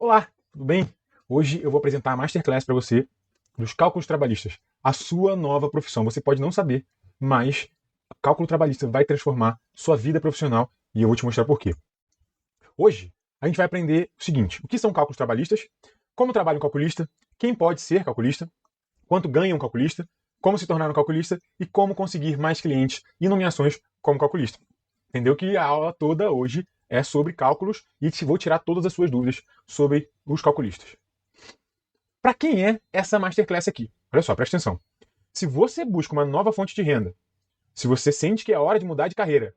Olá, tudo bem? Hoje eu vou apresentar a Masterclass para você dos cálculos trabalhistas, a sua nova profissão. Você pode não saber, mas o cálculo trabalhista vai transformar sua vida profissional e eu vou te mostrar por quê. Hoje a gente vai aprender o seguinte: o que são cálculos trabalhistas, como trabalha um calculista, quem pode ser calculista, quanto ganha um calculista, como se tornar um calculista e como conseguir mais clientes e nomeações como calculista. Entendeu que a aula toda hoje é sobre cálculos e vou tirar todas as suas dúvidas sobre os calculistas. Para quem é essa Masterclass aqui? Olha só, presta atenção. Se você busca uma nova fonte de renda, se você sente que é hora de mudar de carreira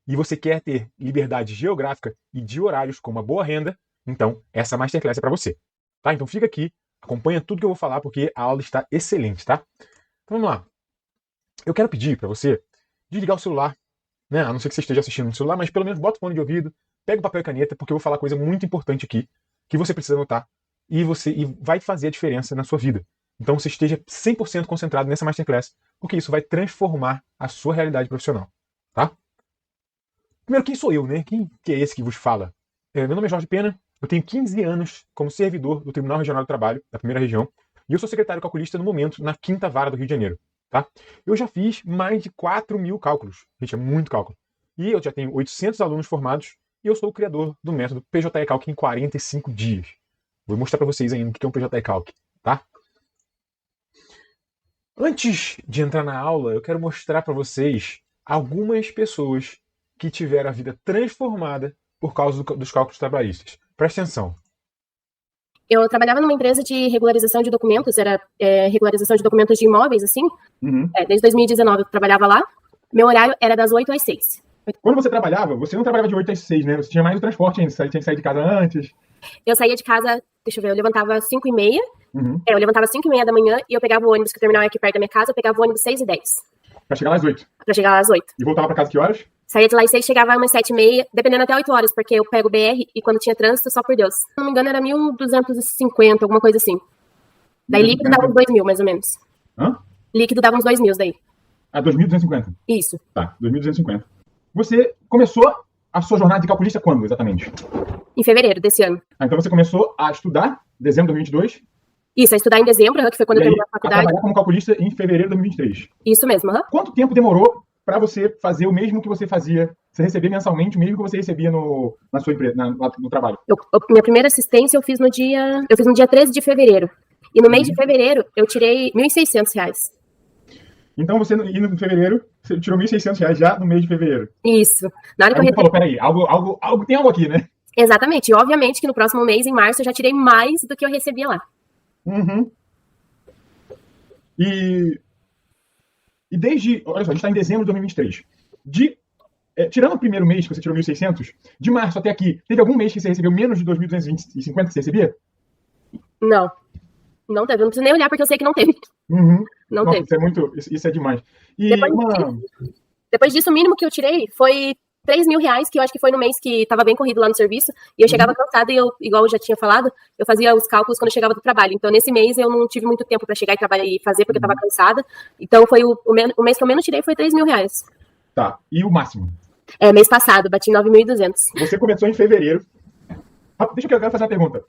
e você quer ter liberdade geográfica e de horários com uma boa renda, então essa Masterclass é para você. Tá? Então fica aqui, acompanha tudo que eu vou falar porque a aula está excelente, tá? Então vamos lá. Eu quero pedir para você desligar o celular, né? A não ser que você esteja assistindo no celular, mas pelo menos bota o fone de ouvido, pega o papel e caneta, porque eu vou falar coisa muito importante aqui, que você precisa anotar, e vai fazer a diferença na sua vida. Então você esteja 100% concentrado nessa Masterclass, porque isso vai transformar a sua realidade profissional, tá? Primeiro, quem sou eu, né? Quem que é esse que vos fala? Meu nome é Jorge Pena, eu tenho 15 anos como servidor do Tribunal Regional do Trabalho, da primeira região, e eu sou secretário calculista no momento na 5ª Vara do Rio de Janeiro. Tá? Eu já fiz mais de 4.000 cálculos. Gente, é muito cálculo. E eu já tenho 800 alunos formados e eu sou o criador do método PJE Calc em 45 dias. Vou mostrar para vocês ainda o que é um PJE Calc, tá? Antes de entrar na aula, eu quero mostrar para vocês algumas pessoas que tiveram a vida transformada por causa dos cálculos trabalhistas. Presta atenção. Eu trabalhava numa empresa de regularização de documentos, era regularização de documentos de imóveis, assim. Desde 2019 eu trabalhava lá. Meu horário era das 8 às 6. Quando você trabalhava, você não trabalhava de 8 às 6, né? Você tinha mais o transporte ainda, você tinha que sair de casa antes. Eu saía de casa, deixa eu ver, eu levantava às 5h30. Eu levantava às 5h30 da manhã e eu pegava o ônibus que o terminal é aqui perto da minha casa, eu pegava o ônibus 6h10. Pra chegar lá às 8? Pra chegar lá às 8. E voltava pra casa que horas? Saía de lá às 6, chegava umas 7h30, dependendo até 8 horas, porque eu pego o BR e quando tinha trânsito, só por Deus. Se não me engano, era 1.250, alguma coisa assim. Daí líquido dava uns 2.000, mais ou menos. Hã? Líquido dava uns 2.000 daí. 2.250? Isso. Tá, 2.250. Você começou a sua jornada de calculista quando, exatamente? Em fevereiro desse ano. Então você começou a estudar em dezembro de 2022? Isso, a estudar em dezembro, que foi quando eu terminei a faculdade. A trabalhar como calculista em fevereiro de 2023? Isso mesmo. Quanto tempo demorou para você fazer o mesmo que você fazia, você receber mensalmente o mesmo que você recebia na sua empresa, no trabalho? Minha primeira assistência eu fiz no dia 13 de fevereiro. E no mês de fevereiro eu tirei R$1.600. Então você, em fevereiro, você tirou R$1.600 já no mês de fevereiro? Isso. Na hora que você falou, peraí, tem algo aqui, né? Exatamente. E obviamente que no próximo mês, em março, eu já tirei mais do que eu recebia lá. E desde, olha só, a gente está em dezembro de 2023. Tirando o primeiro mês que você tirou 1.600, de março até aqui, teve algum mês que você recebeu menos de 2.250 que você recebia? Não. Não teve. Eu não preciso nem olhar porque eu sei que não teve. Não teve. Isso é demais. E depois disso, o mínimo que eu tirei foi R$3.000, que eu acho que foi no mês que estava bem corrido lá no serviço, e eu chegava cansada e eu, igual eu já tinha falado, eu fazia os cálculos quando eu chegava do trabalho. Então, nesse mês, eu não tive muito tempo para chegar e trabalhar e fazer, porque eu estava cansada. Então, foi o mês que eu menos tirei foi R$3.000. Tá. E o máximo? Mês passado, bati 9.200. Você começou em fevereiro. Deixa eu fazer uma pergunta.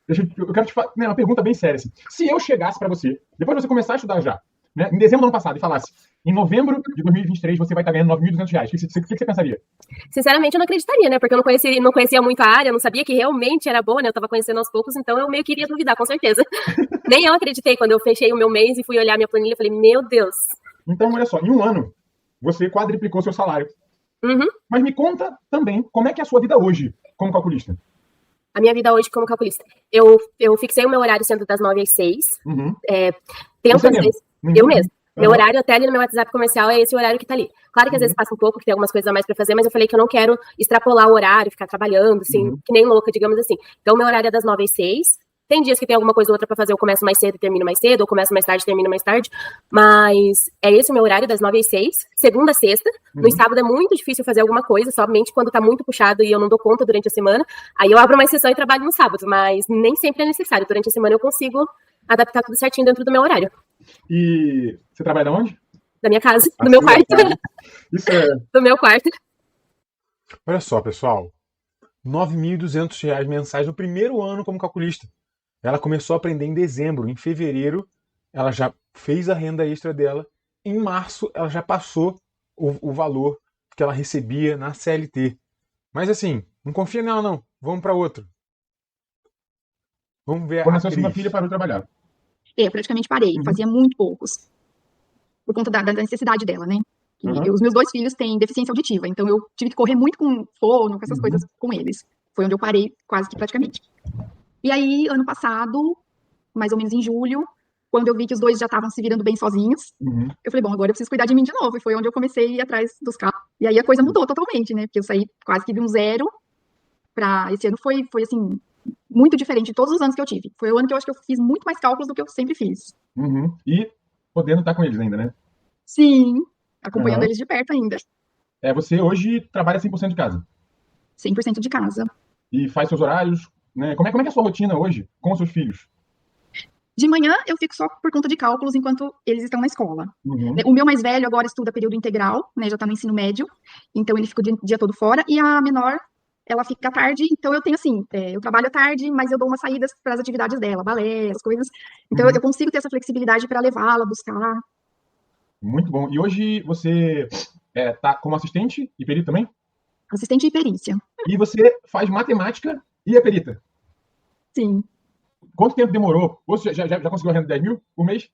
Eu quero te fazer uma pergunta bem séria. Assim. Se eu chegasse para você, depois de você começar a estudar já, né, em dezembro do ano passado, e falasse, em novembro de 2023 você vai estar ganhando R$9.200, o que você pensaria? Sinceramente, eu não acreditaria, né? Porque eu não conhecia muito a área, eu não sabia que realmente era boa, né? Eu estava conhecendo aos poucos, então eu meio que iria duvidar, com certeza. Nem eu acreditei quando eu fechei o meu mês e fui olhar minha planilha e falei, meu Deus. Então, olha só, em um ano, você quadriplicou seu salário. Mas me conta também, como é que é a sua vida hoje, como calculista? A minha vida hoje como calculista. Eu fixei o meu horário sendo das 9 às 6. Tento, às vezes, eu mesmo. Meu horário até ali no meu WhatsApp comercial é esse horário que tá ali. Claro que às vezes passa um pouco, que tem algumas coisas a mais pra fazer, mas eu falei que eu não quero extrapolar o horário, ficar trabalhando, assim, que nem louca, digamos assim. Então, meu horário é das 9 às 6. Tem dias que tem alguma coisa ou outra pra fazer, eu começo mais cedo e termino mais cedo, ou começo mais tarde e termino mais tarde. Mas é esse o meu horário, das 9 às 6, segunda a sexta. No sábado é muito difícil fazer alguma coisa, somente quando tá muito puxado e eu não dou conta durante a semana. Aí eu abro uma exceção e trabalho no sábado, mas nem sempre é necessário. Durante a semana eu consigo adaptar tudo certinho dentro do meu horário. E você trabalha onde? Da minha casa, do meu quarto. Isso é... Do meu quarto. Olha só, pessoal. R$ 9.200 mensais no primeiro ano como calculista. Ela começou a aprender em dezembro. Em fevereiro, ela já fez a renda extra dela. Em março, ela já passou o valor que ela recebia na CLT. Mas assim, não confia nela não. Vamos para outro. Vamos ver Começou a segunda filha e parou de trabalhar. Praticamente parei. Fazia muito poucos. Por conta da necessidade dela, né? Os meus 2 filhos têm deficiência auditiva, então eu tive que correr muito com fono, com essas coisas com eles. Foi onde eu parei quase que praticamente. E aí, ano passado, mais ou menos em julho, quando eu vi que os 2 já estavam se virando bem sozinhos, eu falei, bom, agora eu preciso cuidar de mim de novo. E foi onde eu comecei a ir atrás dos carros. E aí a coisa mudou totalmente, né? Porque eu saí quase que de um zero para esse ano foi assim, muito diferente de todos os anos que eu tive. Foi o ano que eu acho que eu fiz muito mais cálculos do que eu sempre fiz. E podendo estar com eles ainda, né? Sim, acompanhando eles de perto ainda. Você hoje trabalha 100% de casa? 100% de casa. E faz seus horários, né? Como é que é a sua rotina hoje com os seus filhos? De manhã eu fico só por conta de cálculos enquanto eles estão na escola. O meu mais velho agora estuda período integral, né? Já está no ensino médio, então ele fica o dia todo fora. E a menor, ela fica à tarde, então eu tenho assim, eu trabalho à tarde, mas eu dou umas saídas para as atividades dela, balé, as coisas. Então eu consigo ter essa flexibilidade para levá-la, buscar. Muito bom. E hoje você tá como assistente e perito também? Assistente e perícia. E você faz matemática e é perita? Sim. Quanto tempo demorou? Você já conseguiu a renda de 10 mil por mês?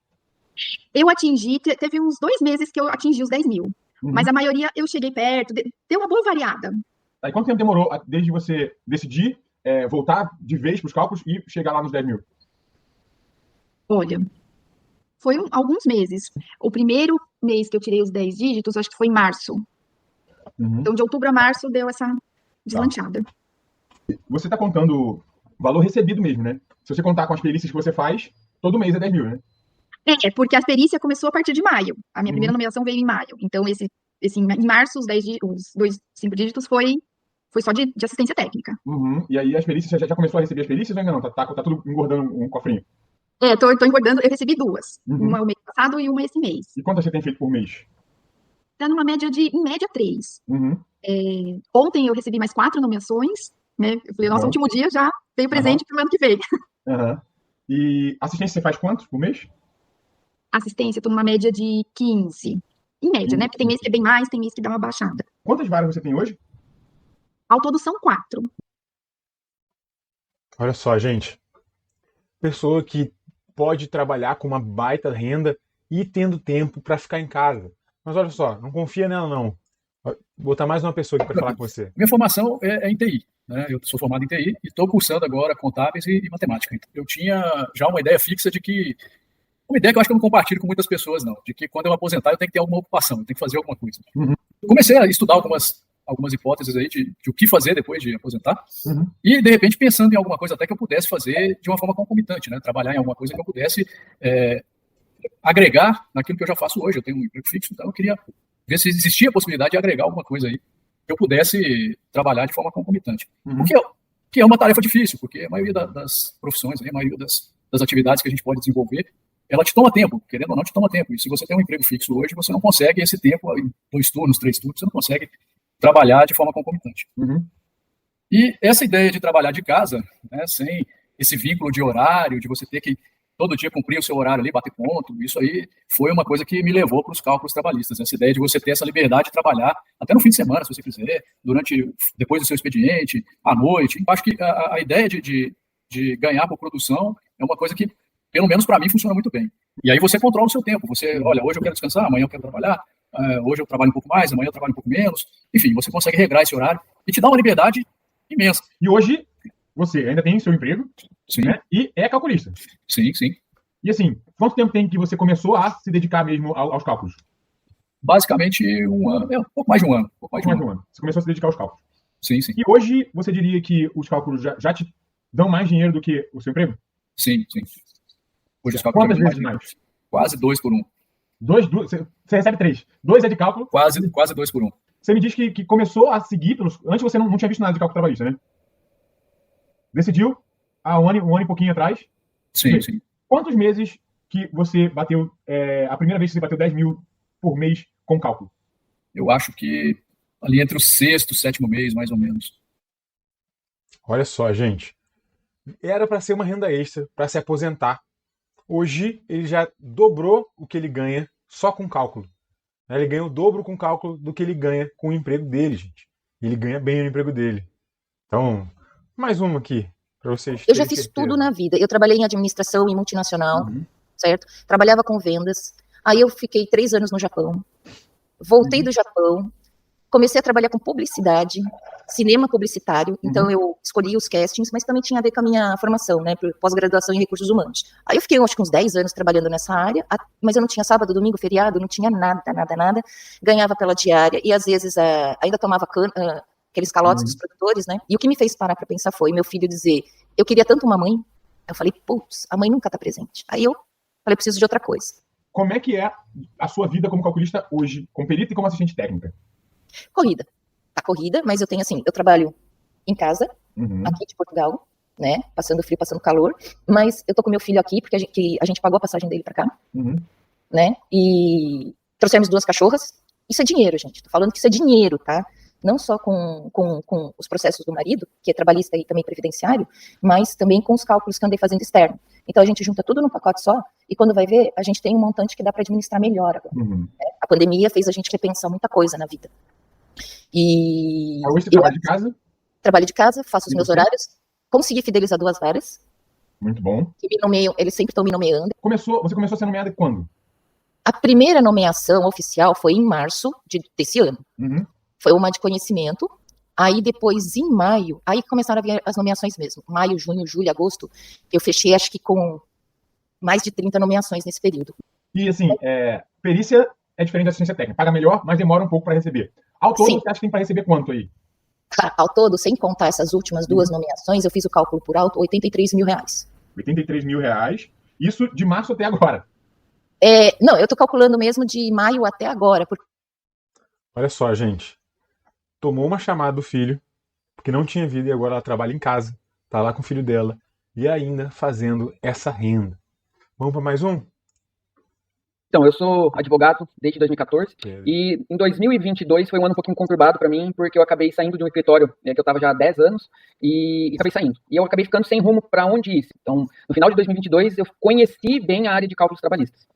Eu atingi, teve uns 2 meses que eu atingi os 10 mil. Mas a maioria eu cheguei perto, deu uma boa variada. Aí quanto tempo demorou desde você decidir voltar de vez para os cálculos e chegar lá nos 10 mil? Olha, foi alguns meses. O primeiro mês que eu tirei os 10 dígitos, acho que foi em março. Então, de outubro a março, deu essa deslanchada. Você está contando valor recebido mesmo, né? Se você contar com as perícias que você faz, todo mês é 10 mil, né? Porque a perícia começou a partir de maio. A minha primeira nomeação veio em maio. Então, em março, os 2 5 dígitos foi só de assistência técnica. E aí as perícias, você já começou a receber as perícias ou ainda não? Tá tudo engordando um cofrinho? Tô engordando. Eu recebi 2. Uma o mês passado e uma esse mês. E quantas você tem feito por mês? Tá numa média em média, 3. Ontem eu recebi mais 4 nomeações, né? Eu falei, nossa, último dia já veio presente pro ano que vem. E assistência você faz quantos por mês? Assistência, eu tô numa média de 15. Em média, né? Porque tem mês que é bem mais, tem mês que dá uma baixada. Quantas varas você tem hoje? Ao todo são 4. Olha só, gente. Pessoa que pode trabalhar com uma baita renda e tendo tempo para ficar em casa. Mas olha só, não confia nela não. Vou botar mais uma pessoa aqui para falar com você. Minha formação é em TI, né? Eu sou formado em TI e estou cursando agora contábeis e matemática. Então, eu tinha já uma ideia fixa de que uma ideia que eu acho que eu não compartilho com muitas pessoas, não, de que quando eu aposentar eu tenho que ter alguma ocupação, eu tenho que fazer alguma coisa. Eu comecei a estudar algumas hipóteses aí de o que fazer depois de aposentar e, de repente, pensando em alguma coisa até que eu pudesse fazer de uma forma concomitante, né? Trabalhar em alguma coisa que eu pudesse agregar naquilo que eu já faço hoje. Eu tenho um emprego fixo, então eu queria ver se existia a possibilidade de agregar alguma coisa aí que eu pudesse trabalhar de forma concomitante. Que é uma tarefa difícil, porque a maioria das profissões, a maioria das atividades que a gente pode desenvolver, ela te toma tempo, querendo ou não, te toma tempo. E se você tem um emprego fixo hoje, você não consegue esse tempo, em 2 turnos, 3 turnos, você não consegue trabalhar de forma concomitante. E essa ideia de trabalhar de casa, né, sem esse vínculo de horário, de você ter que todo dia cumprir o seu horário ali, bater ponto, isso aí foi uma coisa que me levou para os cálculos trabalhistas. Essa ideia de você ter essa liberdade de trabalhar até no fim de semana, se você quiser, depois do seu expediente, à noite. Acho que a ideia de ganhar por produção é uma coisa que, pelo menos para mim, funciona muito bem. E aí você controla o seu tempo. Você, olha, hoje eu quero descansar, amanhã eu quero trabalhar, hoje eu trabalho um pouco mais, amanhã eu trabalho um pouco menos. Enfim, você consegue regrar esse horário e te dá uma liberdade imensa. E hoje, você ainda tem seu emprego, sim, né? E é calculista. Sim, sim. E assim, quanto tempo tem que você começou a se dedicar mesmo aos cálculos? Basicamente, um pouco mais de um ano. Você começou a se dedicar aos cálculos. Sim, sim. E hoje, você diria que os cálculos já te dão mais dinheiro do que o seu emprego? Sim, sim. Hoje os cálculos quantas vezes mais? Quase 2 por 1. Você recebe 3. 2 é de cálculo? Quase 2 por 1. Você me diz que começou a seguir pelos... Antes você não tinha visto nada de cálculo trabalhista, né? Decidiu há um ano e pouquinho atrás. Sim, sim. Quantos meses que você bateu... a primeira vez que você bateu 10 mil por mês com cálculo? Eu acho que ali entre o 6º e 7º mês, mais ou menos. Olha só, gente. Era para ser uma renda extra, para se aposentar. Hoje ele já dobrou o que ele ganha só com cálculo. Ele ganha o dobro com cálculo do que ele ganha com o emprego dele, gente. E ele ganha bem no emprego dele. Então, mais uma aqui, para vocês. Eu já fiz tudo na vida. Eu trabalhei em administração e multinacional, certo? Trabalhava com vendas. Aí eu fiquei 3 anos no Japão. Voltei do Japão. Comecei a trabalhar com publicidade, cinema publicitário, então eu escolhi os castings, mas também tinha a ver com a minha formação, né, pós-graduação em recursos humanos. Aí eu fiquei, acho que uns 10 anos trabalhando nessa área, mas eu não tinha sábado, domingo, feriado, não tinha nada, ganhava pela diária, e às vezes ainda tomava aqueles calotes dos produtores, né, e o que me fez parar para pensar foi meu filho dizer, eu queria tanto uma mãe, eu falei, putz, a mãe nunca tá presente. Aí eu falei, preciso de outra coisa. Como é que é a sua vida como calculista hoje, como perita e como assistente técnica? Corrida. Tá corrida, mas eu tenho assim, eu trabalho em casa, aqui de Portugal, né, passando frio, passando calor, mas eu tô com meu filho aqui, porque a gente pagou a passagem dele pra cá, né, e trouxemos 2 cachorras, isso é dinheiro, gente, tô falando que isso é dinheiro, tá, não só com os processos do marido, que é trabalhista e também previdenciário, mas também com os cálculos que eu andei fazendo externo. Então a gente junta tudo num pacote só, e quando vai ver, a gente tem um montante que dá para administrar melhor agora. A pandemia fez a gente repensar muita coisa na vida. E hoje você trabalha de casa? Trabalho de casa, faço os meus horários, consegui fidelizar 2 varas. Muito bom. Que me nomeiam, eles sempre estão me nomeando. Você começou a ser nomeada quando? A primeira nomeação oficial foi em março desse ano. Foi uma de conhecimento. Aí depois, em maio, aí começaram a vir as nomeações mesmo. Maio, junho, julho, agosto. Eu fechei, acho que com mais de 30 nomeações nesse período. E assim, perícia é diferente da assistência técnica. Paga melhor, mas demora um pouco para receber. Ao todo, você acha que tem para receber quanto aí? Ao todo, sem contar essas últimas 2 nomeações, eu fiz o cálculo por alto, R$83 mil. R$83 mil. Isso de março até agora? Não, eu tô calculando mesmo de maio até agora. Olha só, gente. Tomou uma chamada do filho, porque não tinha vida, e agora ela trabalha em casa. Tá lá com o filho dela. E ainda fazendo essa renda. Vamos para mais um? Então, eu sou advogado desde 2014 e em 2022 foi um ano um pouquinho conturbado para mim, porque eu acabei saindo de um escritório que eu estava já há 10 anos e acabei saindo. E eu acabei ficando sem rumo para onde ir. Então, no final de 2022, eu conheci bem a área de cálculos trabalhistas.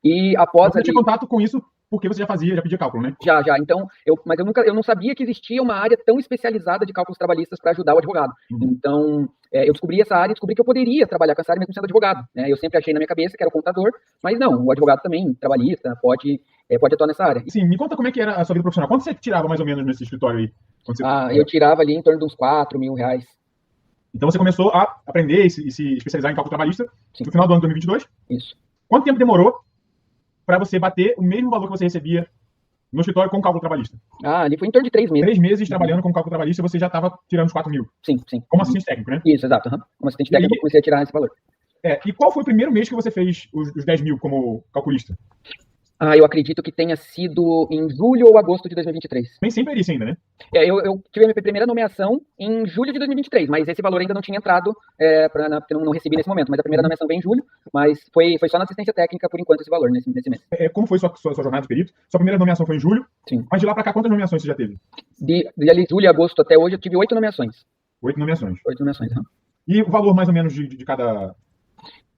E após... Você tinha contato com isso porque você já pedia cálculo, né? Já. Então, mas eu não sabia que existia uma área tão especializada de cálculos trabalhistas para ajudar o advogado. Então, eu descobri essa área e descobri que eu poderia trabalhar com essa área mesmo sendo advogado. Né? Eu sempre achei na minha cabeça que era o contador, mas não, o advogado também, trabalhista, pode atuar nessa área. Sim, me conta como é que era a sua vida profissional. Quanto você tirava mais ou menos nesse escritório aí? Eu tirava ali em torno de uns R$4 mil. Então você começou a aprender e se especializar em cálculo trabalhista no final do ano de 2022? Isso. Quanto tempo demorou para você bater o mesmo valor que você recebia no escritório com cálculo trabalhista? Ali foi em torno de 3 meses. 3 meses trabalhando com cálculo trabalhista e você já estava tirando os 4 mil. Sim. Como assistente técnico, né? Isso, exato. Como assistente técnico eu comecei a tirar esse valor. E qual foi o primeiro mês que você fez os 10 mil como calculista? Eu acredito que tenha sido em julho ou agosto de 2023. Nem sempre era isso ainda, né? Eu tive a minha primeira nomeação em julho de 2023, mas esse valor ainda não tinha entrado, porque eu não recebi nesse momento. Mas a primeira nomeação veio em julho, mas foi só na assistência técnica, por enquanto, esse valor, nesse mês. Como foi sua jornada de perito? Sua primeira nomeação foi em julho? Sim. Mas de lá para cá, quantas nomeações você já teve? De julho e agosto até hoje, eu tive 8 nomeações. 8 nomeações. 8 nomeações, E o valor, mais ou menos, de cada...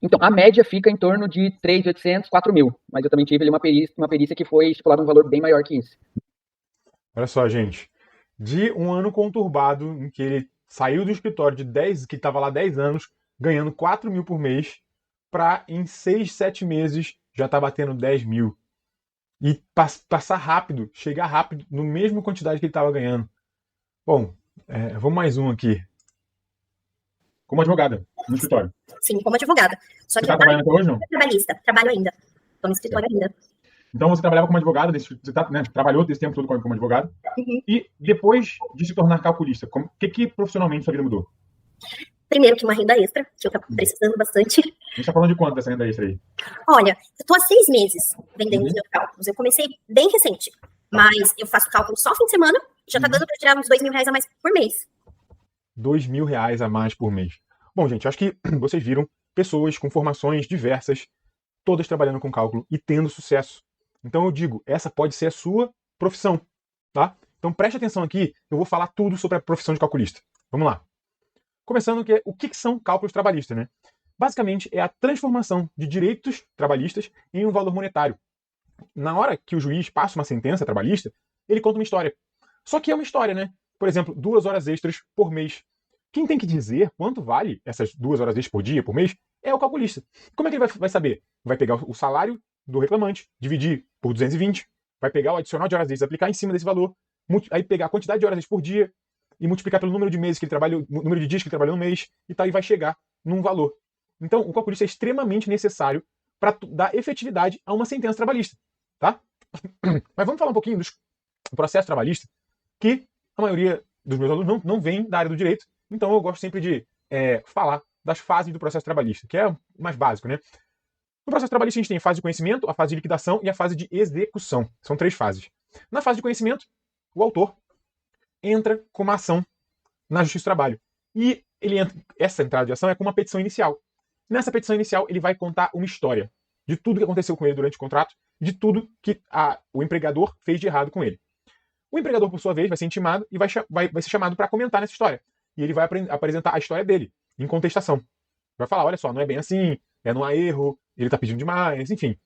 Então, a média fica em torno de 3.800, 4 mil. Mas eu também tive ali uma perícia que foi estipulada um valor bem maior que esse. Olha só, gente. De um ano conturbado, em que ele saiu do escritório que estava lá 10 anos, ganhando 4 mil por mês, para em 6, 7 meses já tá batendo 10 mil. E passar rápido, chegar rápido, no mesmo quantidade que ele estava ganhando. Bom, vamos mais um aqui. Como advogada, no escritório. Sim, como advogada. Só que você está trabalhando até hoje, não? Trabalhista, trabalho ainda. Estou no escritório ainda. Então você trabalhava como advogada, trabalhou esse tempo todo como advogada. E depois de se tornar calculista, o que profissionalmente sua vida mudou? Primeiro que uma renda extra, que eu estou precisando bastante. A gente está falando de quanto dessa renda extra aí? Olha, eu estou há 6 meses vendendo os meus cálculos. Eu comecei bem recente, mas eu faço cálculo só fim de semana e já está dando para tirar uns R$2 mil a mais por mês. R$2 mil a mais por mês. Bom, gente, acho que vocês viram pessoas com formações diversas, todas trabalhando com cálculo e tendo sucesso. Então eu digo, essa pode ser a sua profissão, tá? Então preste atenção aqui, eu vou falar tudo sobre a profissão de calculista. Vamos lá. Começando o que são cálculos trabalhistas, né? Basicamente, é a transformação de direitos trabalhistas em um valor monetário. Na hora que o juiz passa uma sentença trabalhista, ele conta uma história. Só que é uma história, né? Por exemplo, 2 horas extras por mês. Quem tem que dizer quanto vale essas 2 horas extras por dia, por mês, é o calculista. Como é que ele vai saber? Vai pegar o salário do reclamante, dividir por 220, vai pegar o adicional de horas extras, aplicar em cima desse valor, aí pegar a quantidade de horas extras por dia e multiplicar pelo número de meses que ele trabalhou, número de dias que ele trabalhou no mês, e tal, e vai chegar num valor. Então, o calculista é extremamente necessário para dar efetividade a uma sentença trabalhista, tá? Mas vamos falar um pouquinho do processo trabalhista, que a maioria dos meus alunos não vem da área do direito, então eu gosto sempre de falar das fases do processo trabalhista, que é o mais básico, né? No processo trabalhista a gente tem a fase de conhecimento, a fase de liquidação e a fase de execução. São 3 fases. Na fase de conhecimento, o autor entra com uma ação na Justiça do Trabalho. E essa entrada de ação é com uma petição inicial. Nessa petição inicial, ele vai contar uma história de tudo que aconteceu com ele durante o contrato, de tudo que o empregador fez de errado com ele. O empregador, por sua vez, vai ser intimado e vai ser chamado para comentar nessa história. E ele vai apresentar a história dele, em contestação. Vai falar, olha só, não é bem assim, não há erro, ele está pedindo demais, enfim.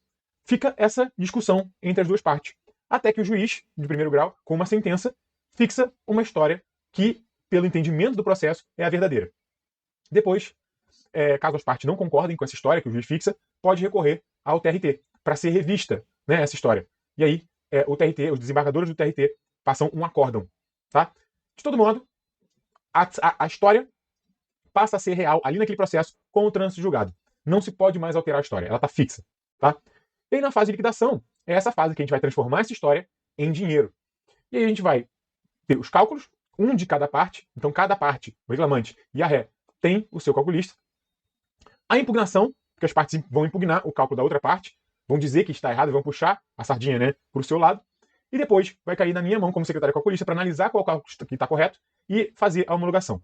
Fica essa discussão entre as duas partes. Até que o juiz, de primeiro grau, com uma sentença, fixa uma história que, pelo entendimento do processo, é a verdadeira. Depois, caso as partes não concordem com essa história que o juiz fixa, pode recorrer ao TRT para ser revista, né, essa história. E aí, o TRT, os desembargadores do TRT, passam um acórdão. Tá? De todo modo, a história passa a ser real ali naquele processo com o trânsito julgado. Não se pode mais alterar a história, ela está fixa. Tá? E aí, na fase de liquidação, é essa fase que a gente vai transformar essa história em dinheiro. E aí a gente vai ter os cálculos, um de cada parte. Então, cada parte, o reclamante e a ré, tem o seu calculista. A impugnação, porque as partes vão impugnar o cálculo da outra parte, vão dizer que está errado, vão puxar a sardinha, né, para o seu lado. E depois vai cair na minha mão como secretário calculista para analisar qual cálculo que está correto e fazer a homologação.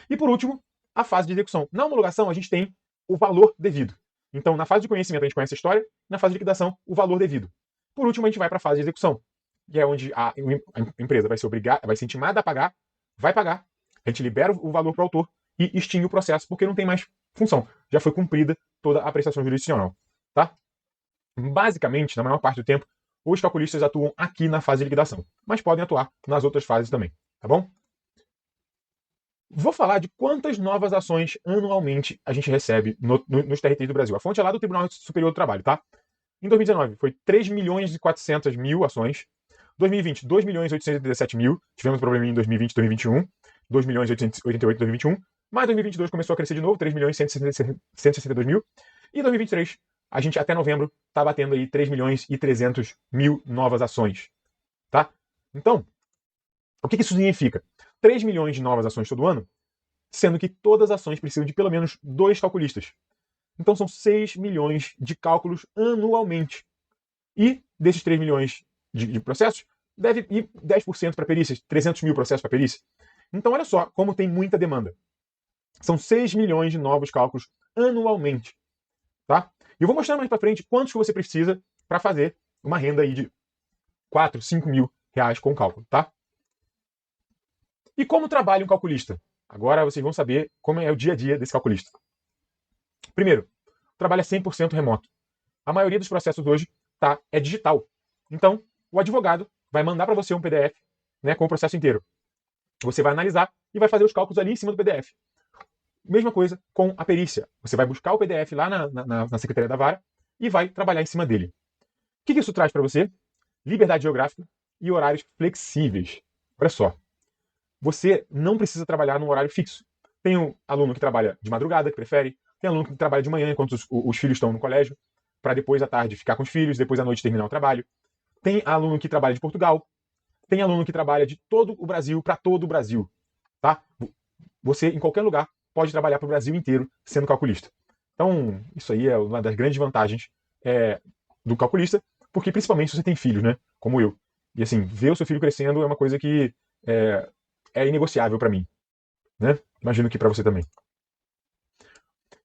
E por último, a fase de execução. Na homologação, a gente tem o valor devido. Então, na fase de conhecimento, a gente conhece a história, na fase de liquidação, o valor devido. Por último, a gente vai para a fase de execução, que é onde a empresa vai ser intimada a pagar, vai pagar, a gente libera o valor para o autor e extingue o processo, porque não tem mais função. Já foi cumprida toda a prestação jurisdicional. Tá? Basicamente, na maior parte do tempo, os calculistas atuam aqui na fase de liquidação, mas podem atuar nas outras fases também. Tá bom? Vou falar de quantas novas ações anualmente a gente recebe nos TRTs do Brasil. A fonte é lá do Tribunal Superior do Trabalho, tá? Em 2019, foi 3.400.000 ações. 2020, 2.837.000. Tivemos um problema em 2020 e 2021. 2.888.000 em 2021. Mas 2022 começou a crescer de novo, 3.162.000. E 2023, a gente até novembro está batendo aí 3.300.000 novas ações. Tá? Então, o que isso significa? 3 milhões de novas ações todo ano, sendo que todas as ações precisam de pelo menos 2 calculistas. Então são 6 milhões de cálculos anualmente. E desses 3 milhões de processos, deve ir 10% para perícias, 300 mil processos para perícia. Então olha só como tem muita demanda. São 6 milhões de novos cálculos anualmente. Tá? E eu vou mostrar mais para frente quantos que você precisa para fazer uma renda aí de 4, 5 mil reais com cálculo. Tá? E como trabalha um calculista? Agora vocês vão saber como é o dia a dia desse calculista. Primeiro, o trabalho é 100% remoto. A maioria dos processos hoje é digital. Então, o advogado vai mandar para você um PDF, né, com o processo inteiro. Você vai analisar e vai fazer os cálculos ali em cima do PDF. Mesma coisa com a perícia. Você vai buscar o PDF lá na Secretaria da Vara e vai trabalhar em cima dele. O que isso traz para você? Liberdade geográfica e horários flexíveis. Olha só. Você não precisa trabalhar num horário fixo. Tem um aluno que trabalha de madrugada, que prefere. Tem aluno que trabalha de manhã enquanto os filhos estão no colégio, para depois à tarde ficar com os filhos, depois à noite terminar o trabalho. Tem aluno que trabalha de Portugal. Tem aluno que trabalha de todo o Brasil para todo o Brasil. Tá? Você, em qualquer lugar, pode trabalhar para o Brasil inteiro sendo calculista. Então, isso aí é uma das grandes vantagens do calculista, porque principalmente se você tem filhos, né? Como eu. E assim, ver o seu filho crescendo é uma coisa que é inegociável para mim. Né? Imagino que para você também.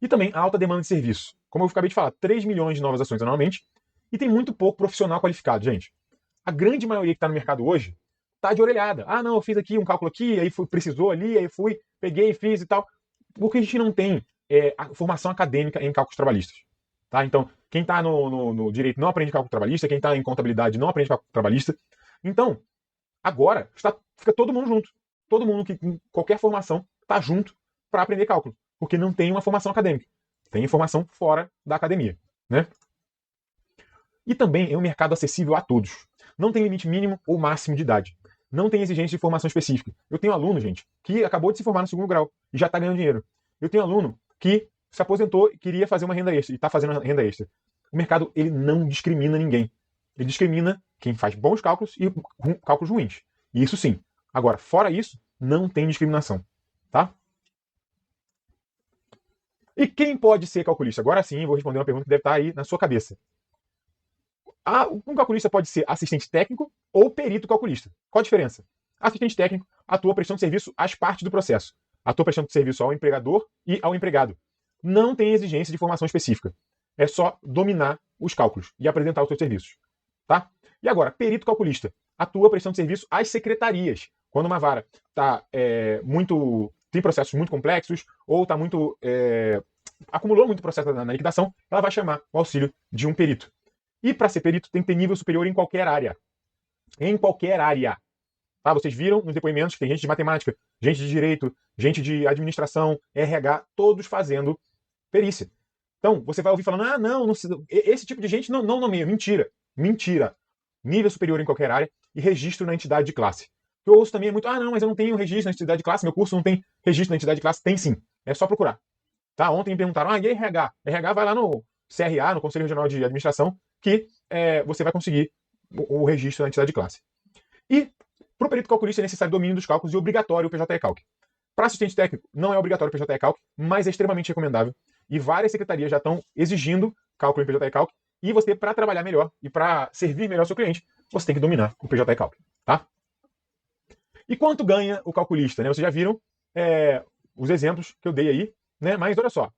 E também a alta demanda de serviço. Como eu acabei de falar, 3 milhões de novas ações anualmente e tem muito pouco profissional qualificado, gente. A grande maioria que está no mercado hoje está de orelhada. Ah, não, eu fiz aqui um cálculo aqui, aí precisou ali, aí fui, peguei, fiz e tal. Porque a gente não tem a formação acadêmica em cálculos trabalhistas. Tá? Então, quem está no direito não aprende cálculo trabalhista, quem está em contabilidade não aprende cálculo trabalhista. Então, agora, fica todo mundo junto. Todo mundo que com qualquer formação está junto para aprender cálculo. Porque não tem uma formação acadêmica. Tem formação fora da academia. Né? E também é um mercado acessível a todos. Não tem limite mínimo ou máximo de idade. Não tem exigência de formação específica. Eu tenho aluno, gente, que acabou de se formar no 2º grau e já está ganhando dinheiro. Eu tenho aluno que se aposentou e queria fazer uma renda extra e está fazendo renda extra. O mercado, ele não discrimina ninguém. Ele discrimina quem faz bons cálculos e cálculos ruins. Isso sim. Agora, fora isso, não tem discriminação. Tá? E quem pode ser calculista? Agora sim, vou responder uma pergunta que deve estar aí na sua cabeça. Um calculista pode ser assistente técnico ou perito calculista. Qual a diferença? Assistente técnico atua prestando serviço às partes do processo. Atua prestando serviço ao empregador e ao empregado. Não tem exigência de formação específica. É só dominar os cálculos e apresentar os seus serviços. Tá? E agora, perito calculista atua prestando serviço às secretarias. Quando uma vara tem processos muito complexos ou está acumulou muito processo na liquidação, ela vai chamar o auxílio de um perito. E para ser perito tem que ter nível superior em qualquer área. Em qualquer área. Tá? Vocês viram nos depoimentos que tem gente de matemática, gente de direito, gente de administração, RH, todos fazendo perícia. Então, você vai ouvir falando, não esse tipo de gente não nomeia. Mentira. Mentira. Nível superior em qualquer área e registro na entidade de classe. Eu ouço também muito, mas eu não tenho registro na entidade de classe, meu curso não tem registro na entidade de classe. Tem sim. É só procurar. Tá? Ontem me perguntaram, e RH? RH vai lá no CRA, no Conselho Regional de Administração, que você vai conseguir o registro na entidade de classe. E, para o perito calculista, é necessário domínio dos cálculos e obrigatório o PJE-Calc. Para assistente técnico, não é obrigatório o PJE-Calc, mas é extremamente recomendável. E várias secretarias já estão exigindo cálculo em PJE-Calc. E você, para trabalhar melhor e para servir melhor ao seu cliente, você tem que dominar o PJE-Calc. Tá? E quanto ganha o calculista? Né? Vocês já viram os exemplos que eu dei aí, né? Mas olha só.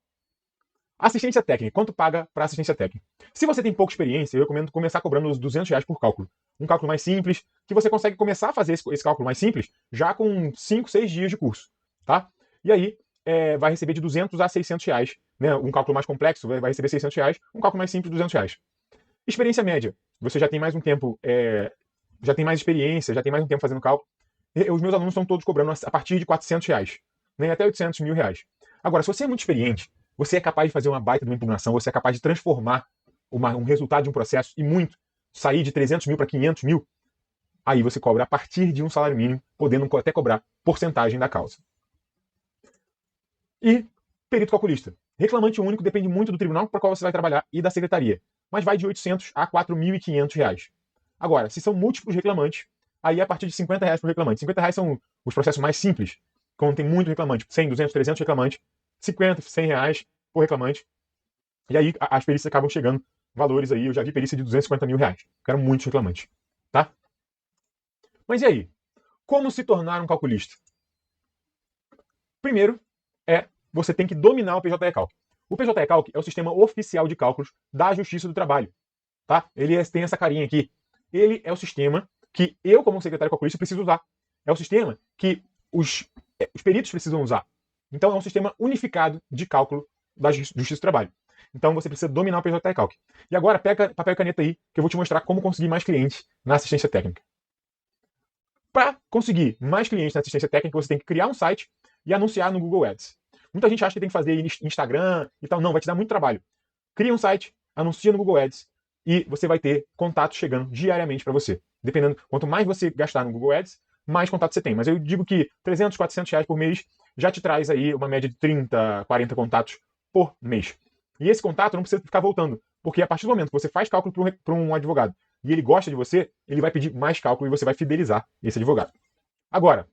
Assistência técnica. Quanto paga para assistência técnica? Se você tem pouca experiência, eu recomendo começar cobrando os R$200 por cálculo. Um cálculo mais simples, que você consegue começar a fazer esse cálculo mais simples já com 5, 6 dias de curso. Tá? E aí, vai receber de R$200 a R$600. Né? Um cálculo mais complexo vai receber R$600. Um cálculo mais simples, R$200. Experiência média. Você já tem mais um tempo, já tem mais experiência, já tem mais um tempo fazendo cálculo. Os meus alunos estão todos cobrando a partir de R$400. Né? Até R$800 mil. Agora, se você é muito experiente, você é capaz de fazer uma baita de uma impugnação, você é capaz de transformar um resultado de um processo e muito, sair de 300 mil para 500 mil, aí você cobra a partir de um salário mínimo, podendo até cobrar porcentagem da causa. E perito calculista. Reclamante único depende muito do tribunal para qual você vai trabalhar e da secretaria, mas vai de R$800 a R$4.500. Agora, se são múltiplos reclamantes, aí é a partir de R$50 por reclamante. R$50 são os processos mais simples, quando tem muito reclamante, 100, 200, 300 reclamantes, 50, 100 reais por reclamante. E aí as perícias acabam chegando valores aí. Eu já vi perícia de R$250 mil. Eram muitos reclamantes. Tá? Mas e aí? Como se tornar um calculista? Primeiro, você tem que dominar o PJE-Calc. O PJE-Calc é o sistema oficial de cálculos da Justiça do Trabalho. Tá? Ele tem essa carinha aqui. Ele é o sistema que eu, como secretário calculista, preciso usar. É o sistema que os peritos precisam usar. Então, é um sistema unificado de cálculo da Justiça do Trabalho. Então, você precisa dominar o PJE-Calc. E agora, pega papel e caneta aí, que eu vou te mostrar como conseguir mais clientes na assistência técnica. Para conseguir mais clientes na assistência técnica, você tem que criar um site e anunciar no Google Ads. Muita gente acha que tem que fazer Instagram e tal. Não, vai te dar muito trabalho. Cria um site, anuncia no Google Ads e você vai ter contatos chegando diariamente para você. Dependendo, quanto mais você gastar no Google Ads, mais contatos você tem. Mas eu digo que 300, 400 reais por mês já te traz aí uma média de 30, 40 contatos por mês. E esse contato não precisa ficar voltando, porque a partir do momento que você faz cálculo para um advogado e ele gosta de você, ele vai pedir mais cálculo e você vai fidelizar esse advogado. Agora,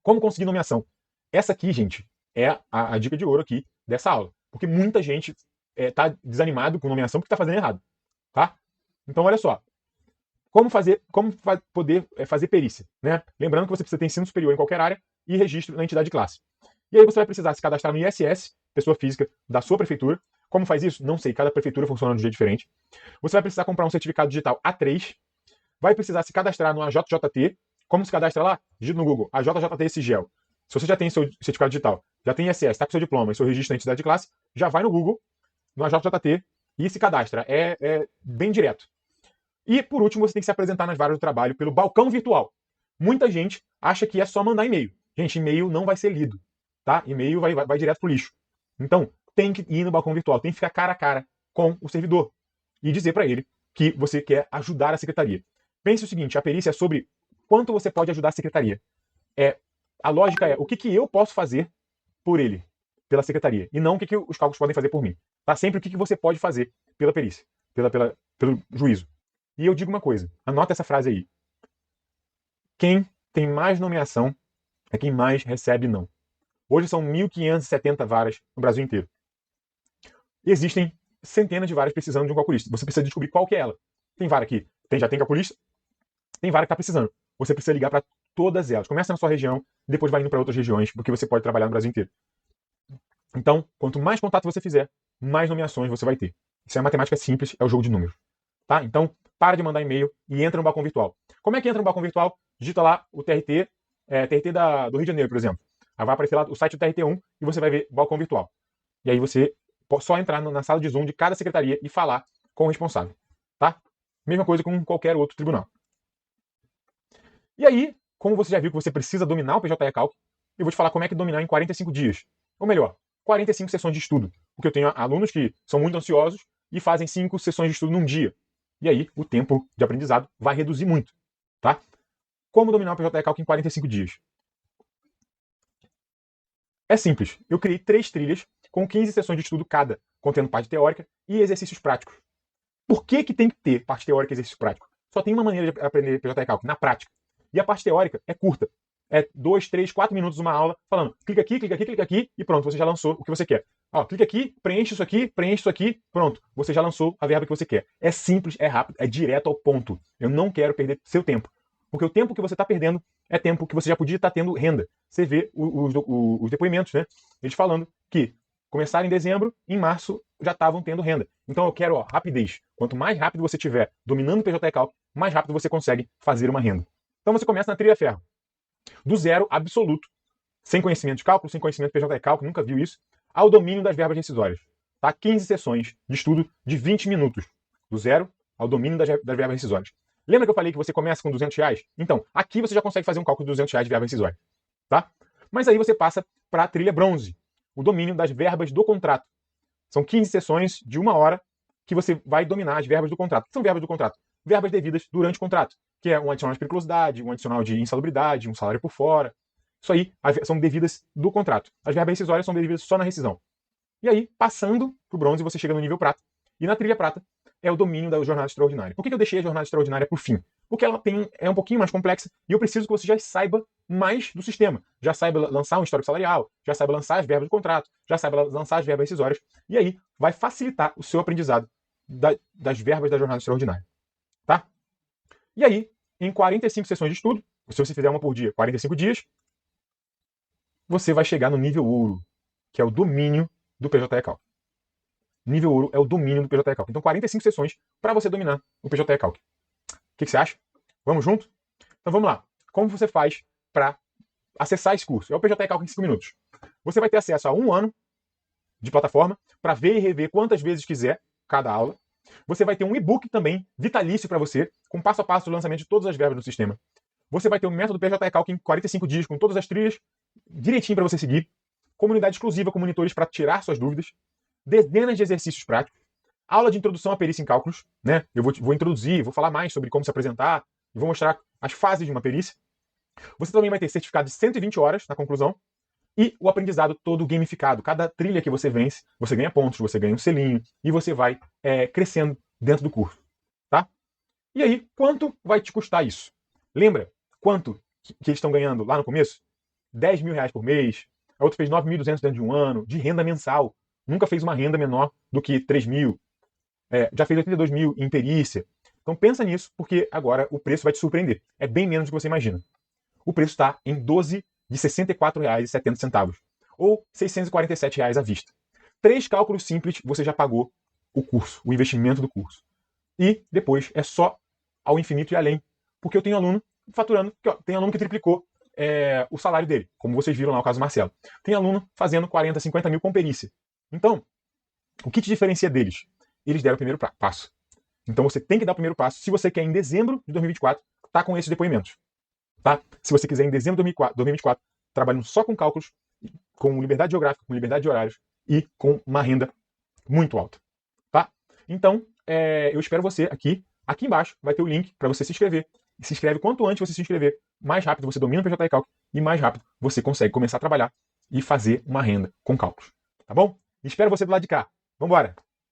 como conseguir nomeação? Essa aqui, gente, é a dica de ouro aqui dessa aula. Porque muita gente está desanimado com nomeação porque está fazendo errado. Tá? Então, olha só. Como poder fazer perícia? Né? Lembrando que você precisa ter ensino superior em qualquer área e registro na entidade de classe. E aí você vai precisar se cadastrar no ISS, pessoa física, da sua prefeitura. Como faz isso? Não sei, cada prefeitura funciona de um jeito diferente. Você vai precisar comprar um certificado digital A3. Vai precisar se cadastrar no AJJT. Como se cadastra lá? Digita no Google, AJJT Sigel. Se você já tem seu certificado digital, já tem ISS, está com seu diploma e seu registro na entidade de classe, já vai no Google, no AJJT, e se cadastra. É bem direto. E, por último, você tem que se apresentar nas varas do trabalho pelo balcão virtual. Muita gente acha que é só mandar e-mail. Gente, e-mail não vai ser lido, tá? E-mail vai direto pro lixo. Então, tem que ir no balcão virtual, tem que ficar cara a cara com o servidor e dizer para ele que você quer ajudar a secretaria. Pense o seguinte, a perícia é sobre quanto você pode ajudar a secretaria. A lógica é o que eu posso fazer por ele, pela secretaria, e não o que os cálculos podem fazer por mim. Tá? Sempre o que você pode fazer pela perícia, pelo juízo. E eu digo uma coisa, anota essa frase aí. Quem tem mais nomeação é quem mais recebe não. Hoje são 1.570 varas no Brasil inteiro. Existem centenas de varas precisando de um calculista. Você precisa descobrir qual que é ela. Tem vara aqui, já tem calculista, tem vara que está precisando. Você precisa ligar para todas elas. Começa na sua região, depois vai indo para outras regiões, porque você pode trabalhar no Brasil inteiro. Então, quanto mais contato você fizer, mais nomeações você vai ter. Isso é uma matemática simples, é o jogo de números. Tá? Então, para de mandar e-mail e entra no balcão virtual. Como é que entra no balcão virtual? Digita lá o TRT, do Rio de Janeiro, por exemplo. Aí vai aparecer lá o site do TRT1 e você vai ver balcão virtual. E aí você pode só entrar na sala de Zoom de cada secretaria e falar com o responsável. Tá? Mesma coisa com qualquer outro tribunal. E aí, como você já viu que você precisa dominar o PJE Calc, eu vou te falar como é que dominar em 45 dias. Ou melhor, 45 sessões de estudo. Porque eu tenho alunos que são muito ansiosos e fazem 5 sessões de estudo num dia. E aí, o tempo de aprendizado vai reduzir muito. Tá? Como dominar o PJE Calc em 45 dias? É simples. Eu criei 3 trilhas com 15 sessões de estudo cada, contendo parte teórica e exercícios práticos. Por que tem que ter parte teórica e exercício prático? Só tem uma maneira de aprender PJE Calc, na prática. E a parte teórica é curta. É 2, 3, 4 minutos uma aula falando clica aqui e pronto, você já lançou o que você quer. Ó, clica aqui, preenche isso aqui, pronto. Você já lançou a verba que você quer. É simples, é rápido, é direto ao ponto. Eu não quero perder seu tempo. Porque o tempo que você está perdendo é tempo que você já podia estar tendo renda. Você vê os depoimentos, né? Eles falando que começaram em dezembro, em março já estavam tendo renda. Então eu quero, rapidez. Quanto mais rápido você estiver dominando o PJE Calc, mais rápido você consegue fazer uma renda. Então você começa na trilha ferro. Do zero absoluto, sem conhecimento de cálculo, sem conhecimento de PJE Calc, nunca viu isso, ao domínio das verbas rescisórias. Tá? 15 sessões de estudo de 20 minutos. Do zero ao domínio das verbas rescisórias. Lembra que eu falei que você começa com R$200? Então, aqui você já consegue fazer um cálculo de R$200 de verba rescisória. Tá? Mas aí você passa para a trilha bronze, o domínio das verbas do contrato. São 15 sessões de 1 hora que você vai dominar as verbas do contrato. O que são verbas do contrato? Verbas devidas durante o contrato, que é um adicional de periculosidade, um adicional de insalubridade, um salário por fora. Isso aí são devidas do contrato. As verbas rescisórias são devidas só na rescisão. E aí, passando para o bronze, você chega no nível prata. E na trilha prata é o domínio da jornada extraordinária. Por que eu deixei a jornada extraordinária por fim? Porque ela é um pouquinho mais complexa e eu preciso que você já saiba mais do sistema. Já saiba lançar um histórico salarial, já saiba lançar as verbas do contrato, já saiba lançar as verbas rescisórias. E aí vai facilitar o seu aprendizado das verbas da jornada extraordinária. Tá? E aí, em 45 sessões de estudo, se você fizer uma por dia, 45 dias, você vai chegar no nível ouro, que é o domínio do PJE Calc. Nível ouro é o domínio do PJE Calc. Então, 45 sessões para você dominar o PJE Calc. O que você acha? Vamos junto? Então, vamos lá. Como você faz para acessar esse curso? É o PJE Calc em 5 minutos. Você vai ter acesso a 1 ano de plataforma para ver e rever quantas vezes quiser cada aula. Você vai ter um e-book também, vitalício para você, com passo a passo do lançamento de todas as verbas do sistema. Você vai ter um método PJE Calc em 45 dias, com todas as trilhas, direitinho para você seguir. Comunidade exclusiva com monitores para tirar suas dúvidas. Dezenas de exercícios práticos. Aula de introdução à perícia em cálculos. Né? Eu vou introduzir, vou falar mais sobre como se apresentar, e vou mostrar as fases de uma perícia. Você também vai ter certificado de 120 horas na conclusão. E o aprendizado todo gamificado. Cada trilha que você vence, você ganha pontos, você ganha um selinho, e você vai crescendo dentro do curso. Tá? E aí, quanto vai te custar isso? Lembra quanto que eles estão ganhando lá no começo? R$10.000 por mês. A outra fez 9.200 dentro de um ano, de renda mensal. Nunca fez uma renda menor do que 3.000. Já fez 82.000 em perícia. Então pensa nisso, porque agora o preço vai te surpreender. É bem menos do que você imagina. O preço está em 12 de R$ 64,70, ou R$ 647 à vista. 3 cálculos simples, você já pagou o curso, o investimento do curso. E depois é só ao infinito e além. Porque eu tenho aluno faturando, tem aluno que triplicou o salário dele, como vocês viram lá no caso do Marcelo. Tem aluno fazendo 40, 50 mil com perícia. Então, o que te diferencia deles? Eles deram o primeiro passo. Então você tem que dar o primeiro passo se você quer em dezembro de 2024 tá com esses depoimentos. Tá? Se você quiser em dezembro de 2024 trabalhando só com cálculos, com liberdade geográfica, com liberdade de horários e com uma renda muito alta. Tá? Então, eu espero você aqui. Aqui embaixo vai ter o link para você se inscrever. E se inscreve quanto antes você se inscrever, mais rápido você domina o PJ e cálculo e mais rápido você consegue começar a trabalhar e fazer uma renda com cálculos. Tá bom? Espero você do lado de cá. Vambora!